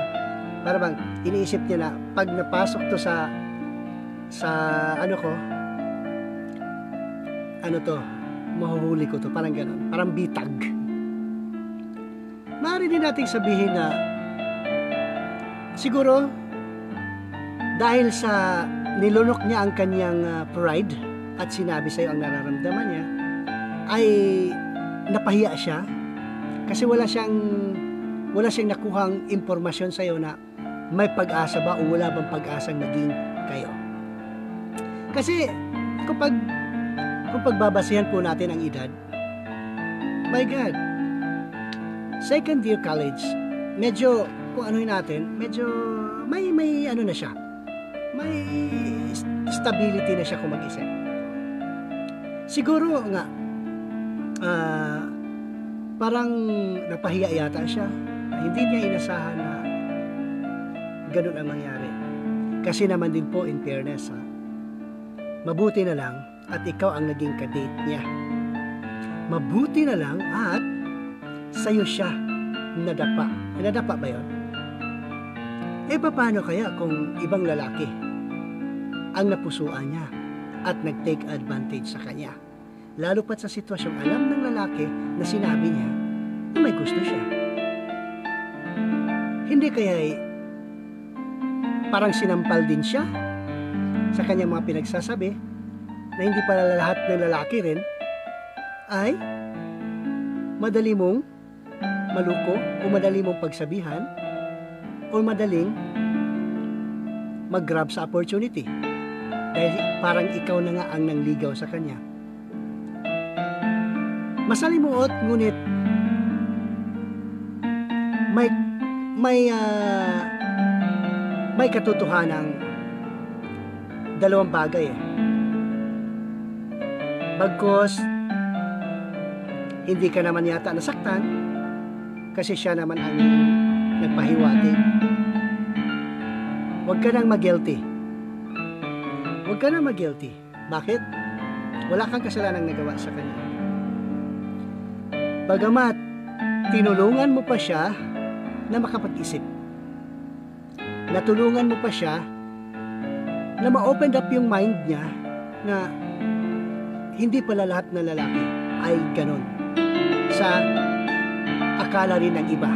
Para bang iniisip niya na pag napasok to sa mahuhuli ko to. Parang ganon. Parang bitag. Maaari din nating sabihin na siguro dahil sa nilunok niya ang kanyang pride at sinabi sa'yo ang nararamdaman niya, ay napahiya siya kasi wala siyang nakuhang impormasyon sa'yo na may pag-asa ba o wala bang pag-asang maging kayo. Kasi kung pagbabasihan po natin ang edad, my God, second year college, medyo kung anuhin natin, medyo may na siya, may stability na siya kung mag-isip. Siguro nga parang napahiya yata siya. Hindi niya inasahan na ganun ang mangyari. Kasi naman din po, in fairness, mabuti na lang at ikaw ang naging kadate niya. Mabuti na lang at sa'yo siya nadapa. Nadapa ba yun? Paano kaya kung ibang lalaki ang napusuan niya at nag-take advantage sa kanya? Lalo pat sa sitwasyong alam ng lalaki na sinabi niya na may gusto siya. Hindi kaya parang sinampal din siya sa kanyang mga pinagsasabi na hindi pala lahat ng lalaki rin ay madali mong maluko o madali mong pagsabihan o madaling mag-grab sa opportunity dahil parang ikaw na nga ang nangligaw sa kanya. Masalimuot ngunit may katotohanang dalawang bagay Bagkus hindi ka naman yata nasaktan kasi siya naman ang nagpahiwati. Huwag ka nang mag-guilty. Huwag ka nang mag-guilty. Bakit? Wala kang kasalanang nagawa sa kanya. Bagamat tinulungan mo pa siya na makapag-isip. Natulungan mo pa siya na ma-open up yung mind niya na hindi pala lahat ng lalaki ay ganon sa akala rin ng iba.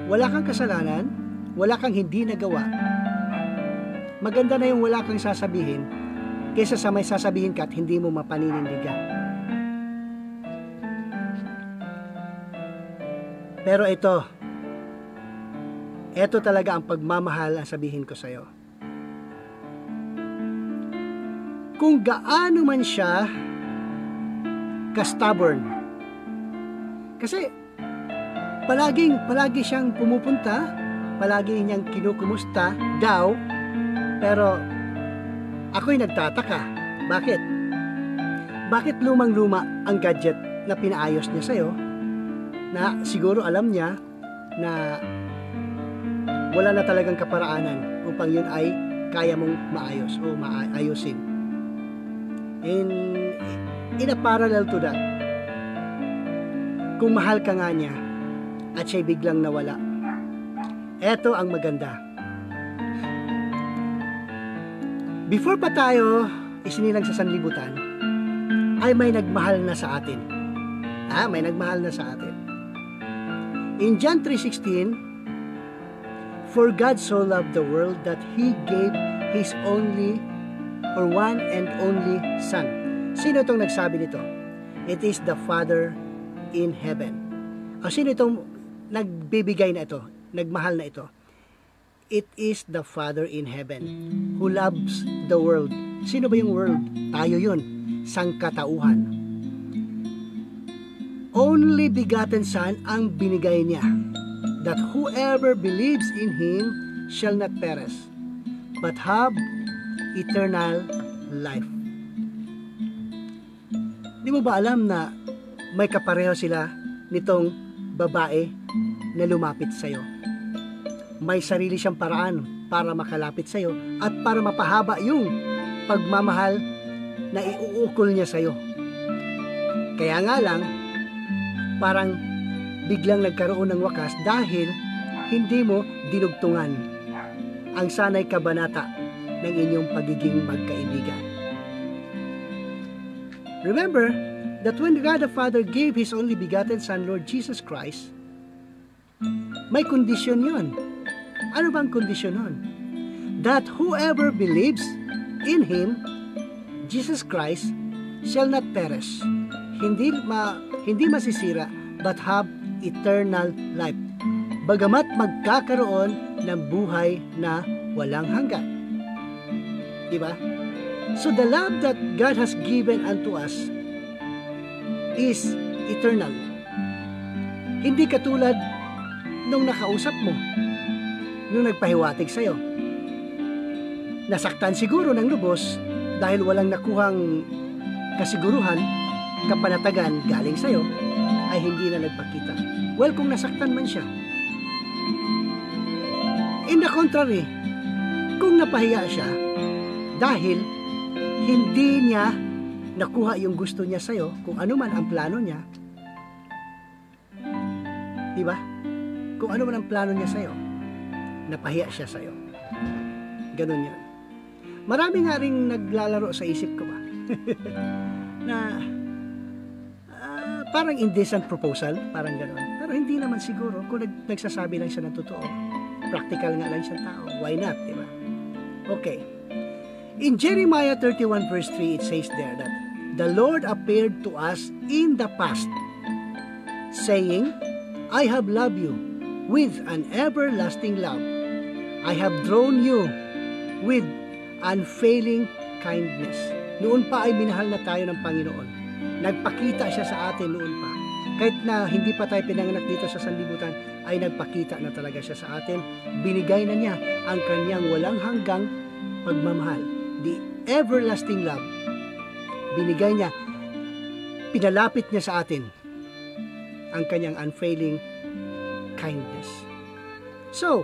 Wala kang kasalanan, wala kang hindi nagawa. Maganda na yung wala kang sasabihin kaysa sa may sasabihin ka at hindi mo mapaninindigan. Pero ito talaga ang pagmamahal ang sabihin ko sa'yo. Kung gaano man siya ka-stubborn. Kasi palagi siyang pumupunta, palagi niyang kinukumusta daw, pero ako'y nagtataka. Bakit? Bakit lumang-luma ang gadget na pinaayos niya sa'yo na siguro alam niya na wala na talagang kaparaanan upang yun ay kaya mong maayos o maayusin. In a parallel to that, kung mahal ka nga niya at siya'y biglang nawala, eto ang maganda. Before pa tayo isinilang sa sanlibutan, ay may nagmahal na sa atin. May nagmahal na sa atin. In John 3:16, for God so loved the world that He gave His only or one and only Son. Sino itong nagsabi nito? It is the Father in heaven. Sino itong nagbibigay na ito? Nagmahal na ito? It is the Father in heaven who loves the world. Sino ba yung world? Tayo yun. Sangkatauhan. Only begotten Son ang binigay niya, that whoever believes in Him shall not perish, but have eternal life. Di mo ba alam na may kapareho sila nitong babae na lumapit sa'yo? May sarili siyang paraan para makalapit sa'yo at para mapahaba yung pagmamahal na iuukol niya sa'yo. Kaya nga lang, parang biglang nagkaroon ng wakas dahil hindi mo dinugtungan ang sanay kabanata ng inyong pagiging magkaibigan. Remember that when God the Father gave His only begotten Son, Lord Jesus Christ, may kondisyon yun. Ano bang kondisyon nun? That whoever believes in Him, Jesus Christ, shall not perish. Hindi masisira, but have eternal life. Bagamat magkakaroon ng buhay na walang hanggan. Diba? So the love that God has given unto us is eternal. Hindi katulad nung nakausap mo, nung nagpahiwatig sa'yo. Nasaktan siguro ng lubos dahil walang nakuhang kasiguruhan, kapanatagan galing sa'yo, ay hindi na nagpakita. Well, kung nasaktan man siya. In the contrary, kung napahiya siya, Dahil hindi niya nakuha yung gusto niya sa'yo, kung ano man ang plano niya. Diba? Kung ano man ang plano niya sa'yo, napahiya siya sa'yo. Ganun yun. Marami nga rin naglalaro sa isip ko ba? Na parang indecent proposal, parang gano'n. Pero hindi naman siguro kung nagsasabi lang siya ng totoo. Practical nga lang siyang tao. Why not, di ba? Okay. In Jeremiah 31 verse 3, it says there that the Lord appeared to us in the past, saying, I have loved you with an everlasting love. I have drawn you with unfailing kindness. Noon pa ay minahal na tayo ng Panginoon. Nagpakita siya sa atin noon pa. Kahit na hindi pa tayo pinanganak dito sa sanlibutan, ay nagpakita na talaga siya sa atin. Binigay na niya ang kanyang walang hanggang pagmamahal. The everlasting love. Binigay niya, pinalapit niya sa atin ang kanyang unfailing kindness. So,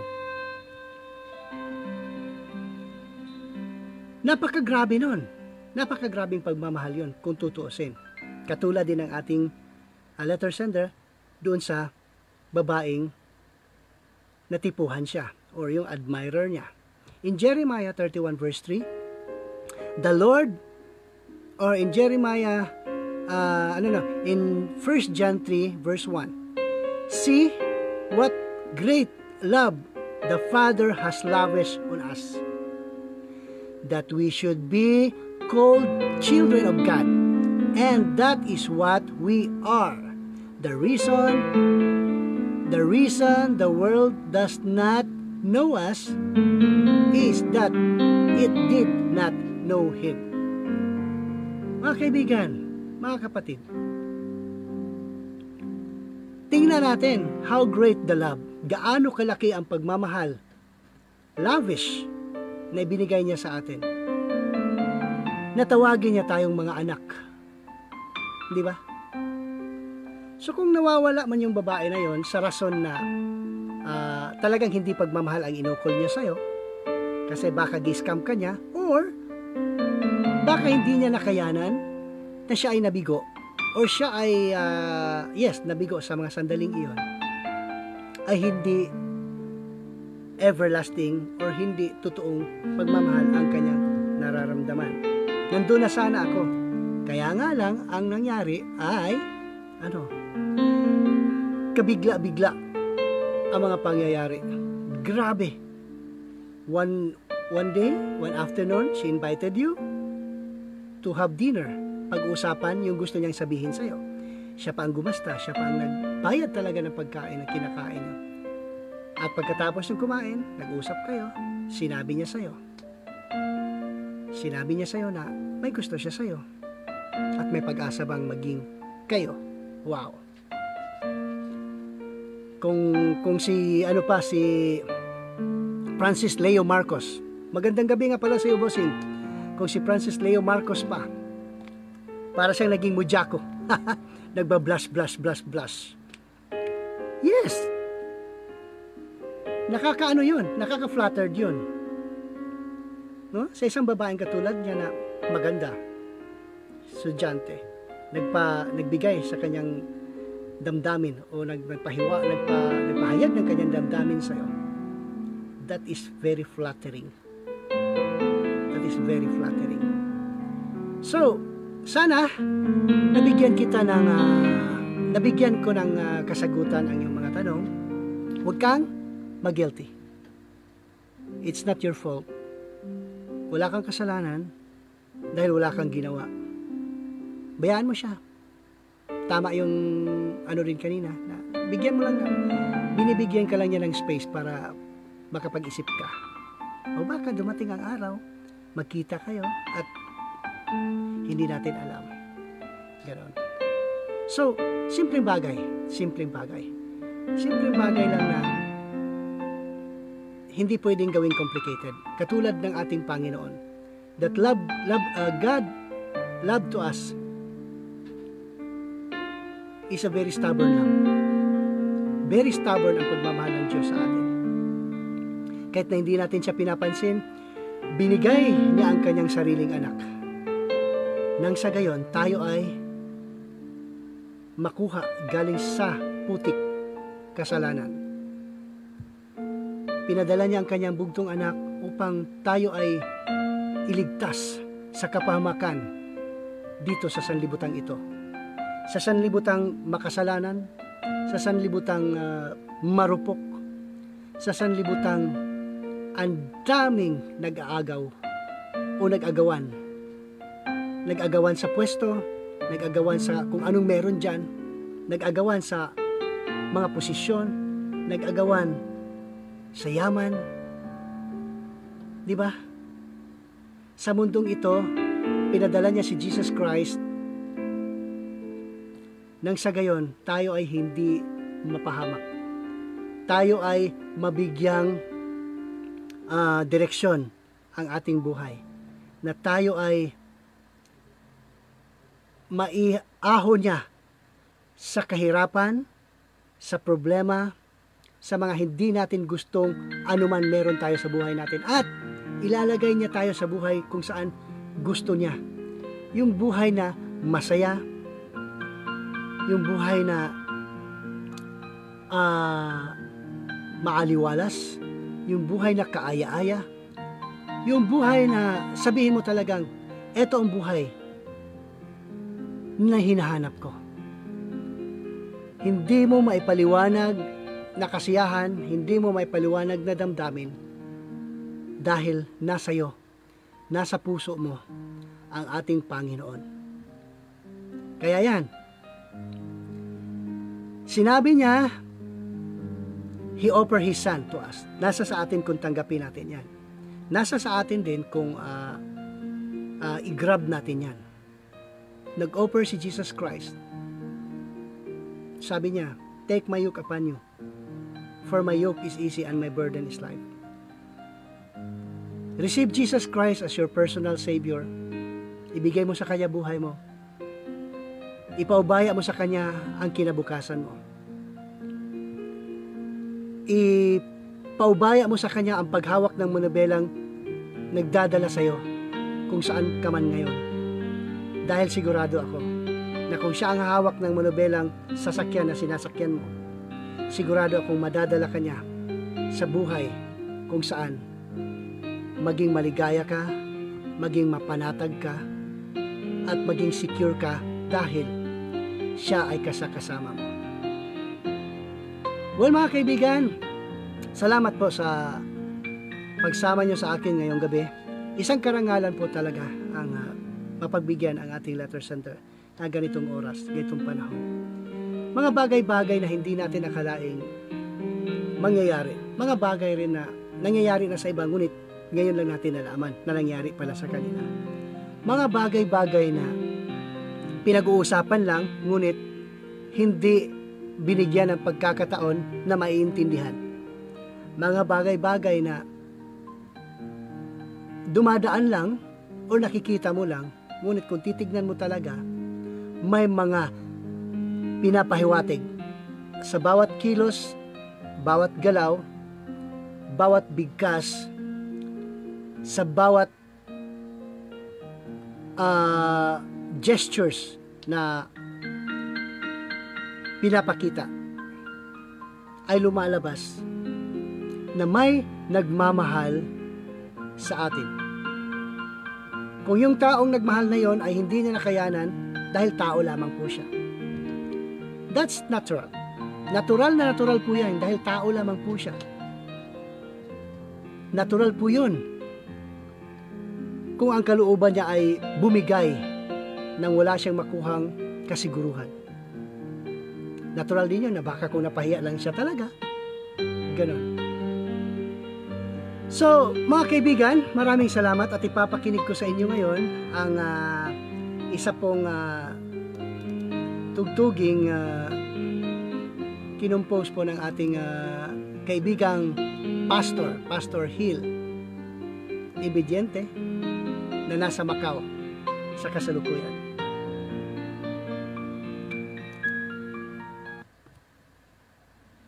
napakagrabe nun. Napakagrabing pagmamahal yun kung tutuusin. Katulad din ng ating letter sender doon sa babaeng natipuhan siya or yung admirer niya. In Jeremiah 31 verse 3, the Lord, or in Jeremiah, in 1 John 3 verse 1, see what great love the Father has lavished on us, that we should be called children of God, and that is what we are. The reason the world does not know us is that it did not know Him. Mga kaibigan, mga kapatid, tingnan natin how great the love, gaano kalaki ang pagmamahal, lavish, na ibinigay niya sa atin. Natawagin niya tayong mga anak. Di ba? So kung nawawala man yung babae na yon sa rason na talagang hindi pagmamahal ang inukol niya sa'yo, kasi baka discount ka niya, or baka hindi niya nakayanan na siya ay nabigo, or siya ay nabigo sa mga sandaling iyon, ay hindi everlasting or hindi totoong pagmamahal ang kanyang nararamdaman. Nandun na sana ako. Kaya nga lang, ang nangyari ay, kabigla-bigla ang mga pangyayari. Grabe. One day, one afternoon, she invited you to have dinner. Pag-uusapan yung gusto niyang sabihin sa'yo. Siya pa ang gumasta, siya pa ang nagbayad talaga ng pagkain na kinakain niyo. At pagkatapos ng kumain, nag-usap kayo, sinabi niya sa'yo na may gusto siya sa'yo. At may pag-asa bang maging kayo. Wow. Kung si Francis Leo Marcos, magandang gabi nga pala sa iyo, bossing. Kung si Francis Leo Marcos pa, para siyang naging mudyako. Nagbablush. Yes. Nakakaano yun, nakaka-flattered yun. No? Sa isang babaeng katulad niya na maganda, estudyante, nagbigay sa kanyang damdamin o nagpahayag ng kanyang damdamin sa iyo. That is very flattering. That is very flattering. So, sana nabigyan ko ng kasagutan ang iyong mga tanong. Huwag kang mag-guilty. It's not your fault. Wala kang kasalanan dahil wala kang ginawa. Bayaan mo siya. Tama yung rin kanina, na binibigyan ka lang niya ng space para makapag-isip ka. O baka dumating ang araw, magkita kayo at hindi natin alam. Ganon. So, simpleng bagay lang na hindi pwedeng gawing complicated. Katulad ng ating Panginoon, that God love to us is a very stubborn love. Very stubborn ang pagmamahal ng Diyos sa atin. Kahit na hindi natin siya pinapansin, Binigay niya ang kanyang sariling anak. Nang sa gayon, tayo ay makuha galing sa putik kasalanan. Pinadala niya ang kanyang bugtong anak upang tayo ay iligtas sa kapahamakan dito sa sanlibutang ito. Sa sanlibutang makasalanan, sa sanlibutang marupok, sa sanlibutang ang daming nag-aagaw o nag-agawan. Nag-agawan sa pwesto, nag-agawan sa kung anong meron dyan, nag-agawan sa mga posisyon, nag-agawan sa yaman. Di ba? Sa mundong ito, pinadala niya si Jesus Christ nang sa gayon, tayo ay hindi mapahamak. Tayo ay mabigyang direksyon ang ating buhay. Na tayo ay maiahon niya sa kahirapan, sa problema, sa mga hindi natin gustong anuman meron tayo sa buhay natin. At ilalagay niya tayo sa buhay kung saan gusto niya. Yung buhay na masaya, yung buhay na maaliwalas, yung buhay na kaaya-aya, yung buhay na sabihin mo talagang, eto ang buhay na hinahanap ko. Hindi mo maipaliwanag na kasiyahan, hindi mo maipaliwanag na damdamin dahil nasa iyo, nasa puso mo ang ating Panginoon. Kaya yan, sinabi niya, He offered His Son to us. Nasa sa atin kung tanggapin natin yan. Nasa sa atin din kung i-grab natin yan. Nag-offer si Jesus Christ. Sabi niya, take my yoke upon you, for my yoke is easy and my burden is light. Receive Jesus Christ as your personal Savior. Ibigay mo sa Kanya buhay mo. Ipaubaya mo sa Kanya ang kinabukasan mo. Ipaubaya mo sa Kanya ang paghawak ng monobelang nagdadala sa iyo kung saan ka man ngayon. Dahil sigurado ako na kung siya ang hawak ng monobelang sasakyan na sinasakyan mo, sigurado akong madadala ka niya sa buhay kung saan maging maligaya ka, maging mapanatag ka, at maging secure ka dahil siya ay kasama mo. Well, mga kaibigan, salamat po sa pagsama nyo sa akin ngayong gabi. Isang karangalan po talaga ang mapagbigyan ang ating letter center na ganitong oras, ganitong panahon. Mga bagay-bagay na hindi natin akalaing mangyayari. Mga bagay rin na nangyayari na sa iba, ngunit ngayon lang natin nalaman na nangyari pala sa kanila. Mga bagay-bagay na pinag-uusapan lang, ngunit hindi binigyan ng pagkakataon na maiintindihan. Mga bagay-bagay na dumadaan lang o nakikita mo lang, ngunit kung titignan mo talaga, may mga pinapahiwatig sa bawat kilos, bawat galaw, bawat bigkas, sa bawat gestures na pinapakita ay lumalabas na may nagmamahal sa atin. Kung yung taong nagmahal na yon ay hindi niya nakayanan dahil tao lamang po siya. That's natural. Natural na natural po yan dahil tao lamang po siya. Natural po yun. Kung ang kalooban niya ay bumigay nang wala siyang makuhang kasiguruhan. Natural din yun na baka kung napahiya lang siya talaga. Ganon. So, mga kaibigan, maraming salamat at ipapakinig ko sa inyo ngayon ang isa pong tugtuging kinumpose po ng ating kaibigang Pastor Hill Ibediente na nasa Macau sa kasalukuyan.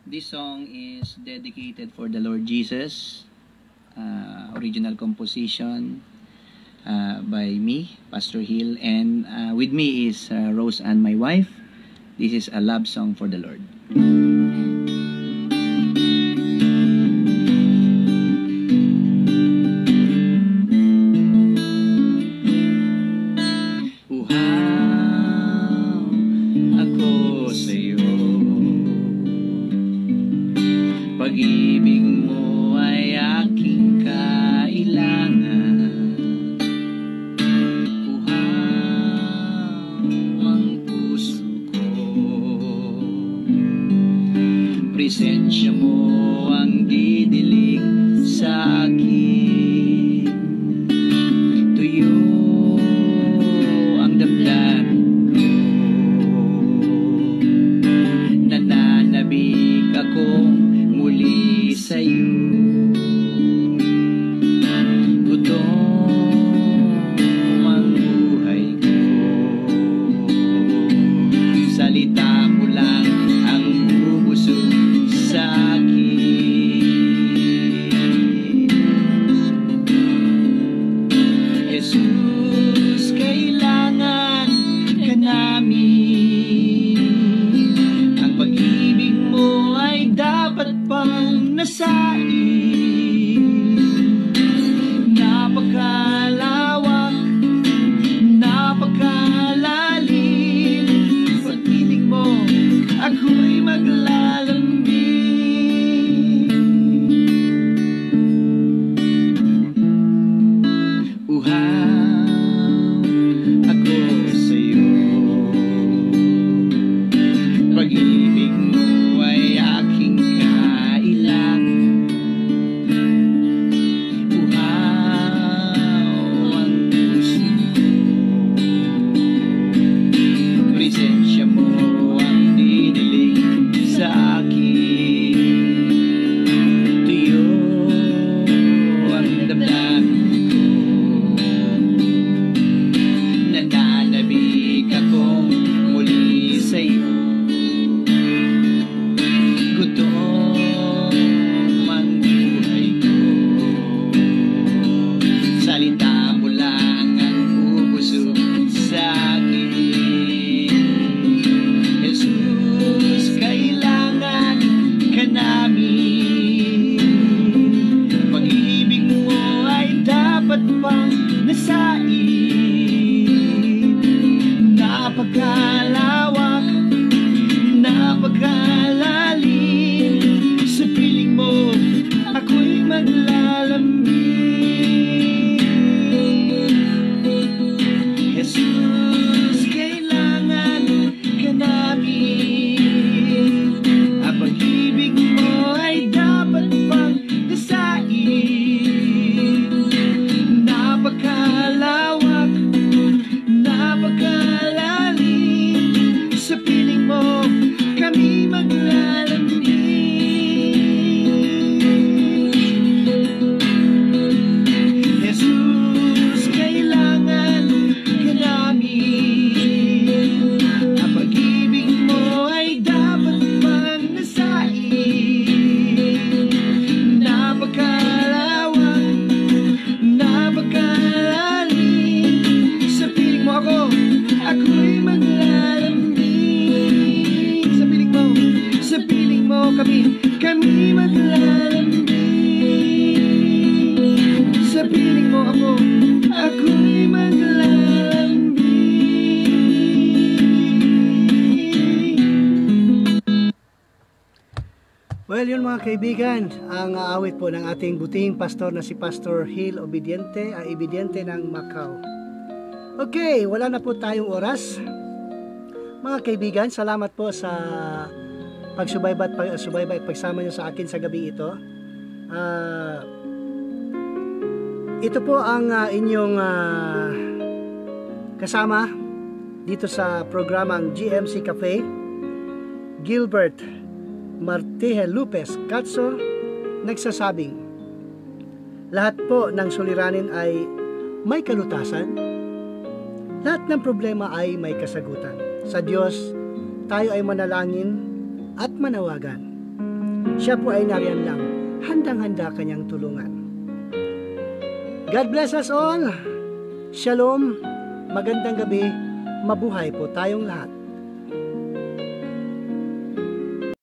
This song is dedicated for the Lord Jesus. original composition by me, Pastor Hill, and with me is Rose Ann, my wife. This is a love song for the Lord. Pag-ibig mo ay aking kailangan. Uhaw ang puso ko. Presensya mo ang didilig sa akin. Tuyo ang damdamin ko. Nananabik akong muli sa'yo. Gutom ang buhay ko. Salita mo lang ang bubusog sa akin. Jesus, kailangan ka namin. Ang pag-ibig mo ay dapat pang nasain. Napakalawak, napakalalim. Pag-ibig mo, ako'y maglalambing. Uhaw ako sa'yo. Pag-ibig mo ay aking kailangan. Uhaw ang puso ko. Presensya mo ang didilig sa akin. Tuyo ang damdamin ko. Nananabik akong muli sa'yo. Gutom ang buhay ko. Salita mo lang ang bubusog sa akin. Jesus, kailangan ka namin. Pag-ibig mo ay dapat pang nasain. Napakalawak, napakalalim. Sa piling mo, ako'y maglalambing. Jesus, kailangan ka namin. Ang pag-ibig mo ay dapat pang nasain. Napakalawak, napakalalim. Sa piling mo, kami maglalambing. Jesus, kailangan ka namin. Ang pag-ibig mo ay dapat pang nasain. Napakalawak, napakalalim. Sa piling mo ako'y maglalambing. Sa piling mo kami maglalambing. Sa piling mo ako'y maglalambing. Well, yun mga kaibigan, ang awit po ng ating butihing pastor na si Pastor Hill Obediente, Obediente ng Macau. Okay, wala na po tayong oras. Mga kaibigan, salamat po sa pagsubaybay at pagsama nyo sa akin sa gabi ito. Ito po ang inyong kasama dito sa programang GMC Cafe, Gilbert Martije Lupez Katso, nagsasabing, lahat po ng suliranin ay may kalutasan, lahat ng problema ay may kasagutan. Sa Diyos, tayo ay manalangin at manawagan. Siya po ay nariyan lang, handang-handa kanyang tulungan. God bless us all. Shalom. Magandang gabi. Mabuhay po tayong lahat.